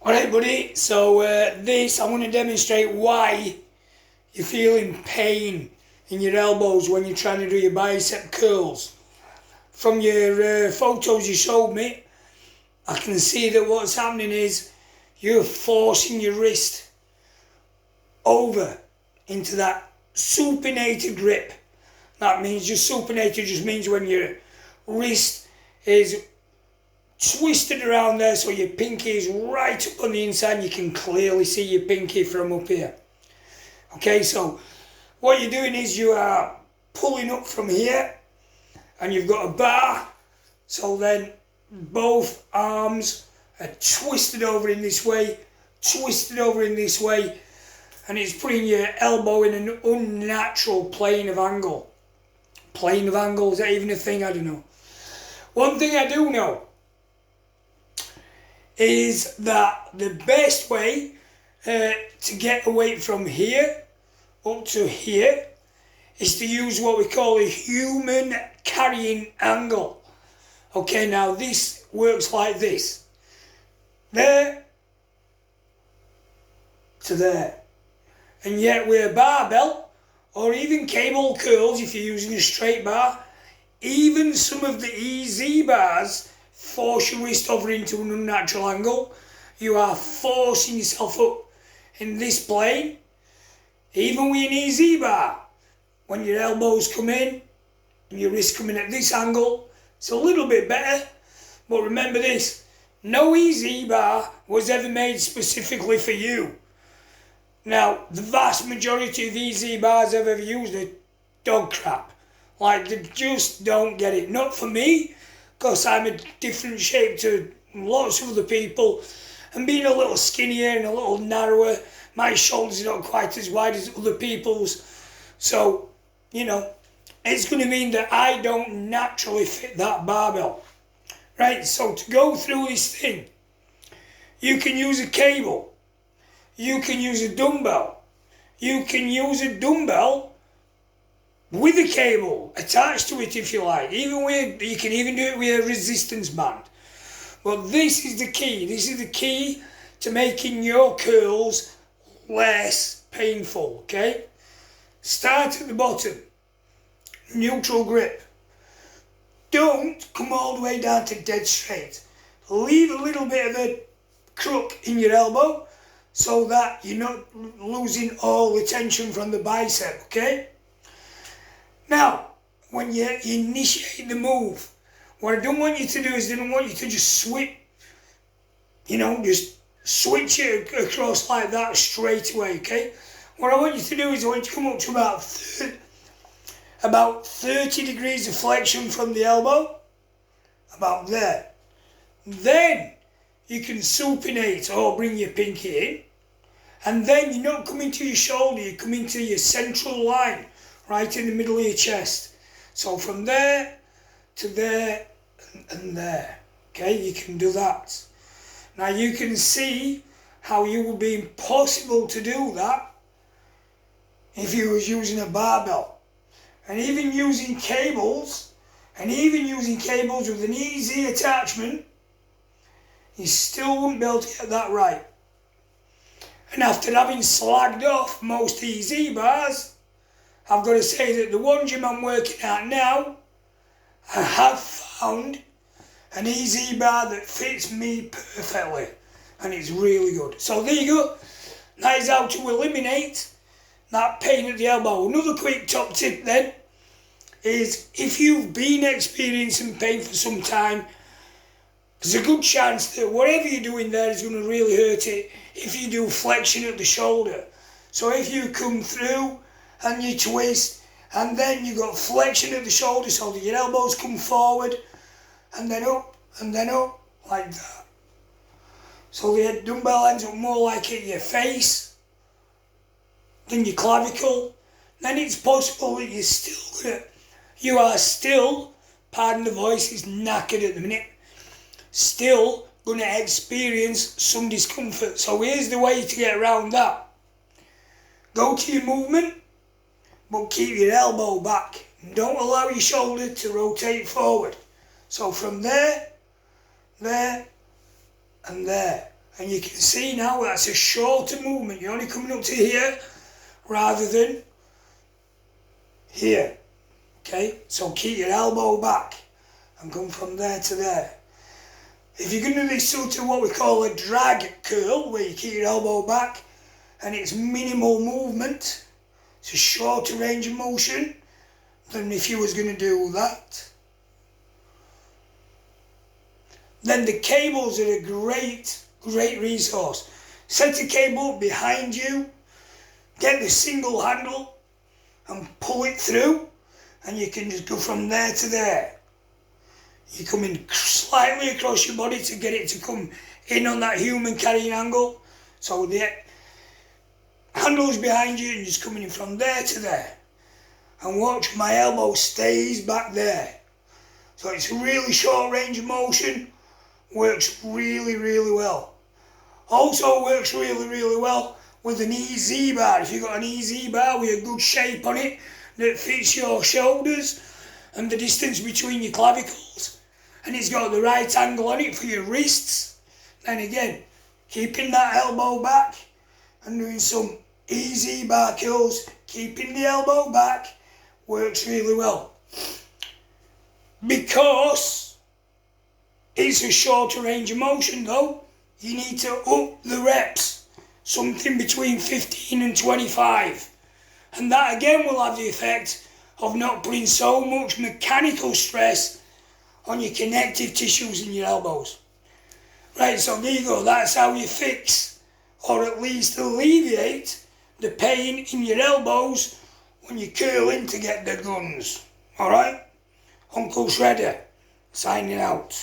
Alright buddy, so this I'm going to demonstrate why you're feeling pain in your elbows when you're trying to do your bicep curls. From your photos you showed me, I can see that what's happening is you're forcing your wrist over into that supinated grip. That means just supinated just means when your wrist is twisted around there so your pinky is right up on the inside and you can clearly see your pinky from up here. Okay, so what you're doing is you are pulling up from here and you've got a bar, so then both arms are twisted over in this way, twisted over in this way, and it's putting your elbow in an unnatural plane of angle. Plane of angle, is that even a thing? I don't know. One thing I do know is that the best way to get a weight from here up to here is to use what we call a human carrying angle. Okay, now this works like this. There to there. And yet with a barbell, or even cable curls if you're using a straight bar, even some of the EZ bars force your wrist over into an unnatural angle. You are forcing yourself up in this plane. Even with an EZ bar, when your elbows come in and your wrist come in at this angle, it's a little bit better. But remember this, no EZ bar was ever made specifically for you. Now, the vast majority of EZ bars I've ever used are dog crap. Like, they just don't get it. Not for me, because I'm a different shape to lots of other people. And being a little skinnier and a little narrower, my shoulders are not quite as wide as other people's. So, you know, it's going to mean that I don't naturally fit that barbell. Right, so to go through this thing, you can use a cable. You can use a dumbbell. You can use a dumbbell with a cable attached to it if you like. You can even do it with a resistance band. But this is the key. This is the key to making your curls less painful, okay? Start at the bottom. Neutral grip. Don't come all the way down to dead straight. Leave a little bit of a crook in your elbow so that you're not losing all the tension from the bicep, okay? Now, when you initiate the move, what I don't want you to do is I don't want you to just switch it across like that straight away, okay? What I want you to do is I want you to come up to about 30 degrees of flexion from the elbow, about there. Then you can supinate or bring your pinky in, and then you're not coming to your shoulder, you come into your central line, right in the middle of your chest. So from there to there and there, okay, you can do that. Now you can see how it would be impossible to do that if you was using a barbell. And even using cables, with an easy attachment, you still wouldn't be able to get that right. And after having slagged off most EZ bars, I've got to say that the one gym I'm working at now, I have found an EZ bar that fits me perfectly, and it's really good. So there you go. That is how to eliminate that pain at the elbow. Another quick top tip then is if you've been experiencing pain for some time, there's a good chance that whatever you're doing there is going to really hurt it if you do flexion at the shoulder. So if you come through and you twist and then you got flexion at the shoulder so that your elbows come forward and then up like that. So the dumbbell ends up more like at your face than your clavicle. Then it's possible that you are still, pardon the voice, is knackered at the minute, still going to experience some discomfort. So here's the way to get around that. Go to your movement, but keep your elbow back. Don't allow your shoulder to rotate forward. So from there, and there. And you can see now that's a shorter movement. You're only coming up to here rather than here. Okay, so keep your elbow back and come from there to there. If you're going to do this sort of what we call a drag curl, where you keep your elbow back and it's minimal movement, it's a shorter range of motion than if you was going to do that. Then the cables are a great resource. Set a cable up behind you, get the single handle and pull it through, and you can just go from there to there. You come in slightly across your body to get it to come in on that human carrying angle. So the handle's behind you and just coming in from there to there. And watch, my elbow stays back there. So it's a really short range of motion, works really well. Also works really well with an EZ bar. If you've got an EZ bar with a good shape on it that fits your shoulders and the distance between your clavicles, and it's got the right angle on it for your wrists, then again, keeping that elbow back and doing some EZ bar curls, keeping the elbow back, works really well. Because it's a shorter range of motion though, you need to up the reps, something between 15 and 25. And that again will have the effect of not putting so much mechanical stress on your connective tissues in your elbows. Right, so there you go, that's how you fix, or at least alleviate, the pain in your elbows when you curl in to get the guns. Alright? Uncle Shredder, signing out.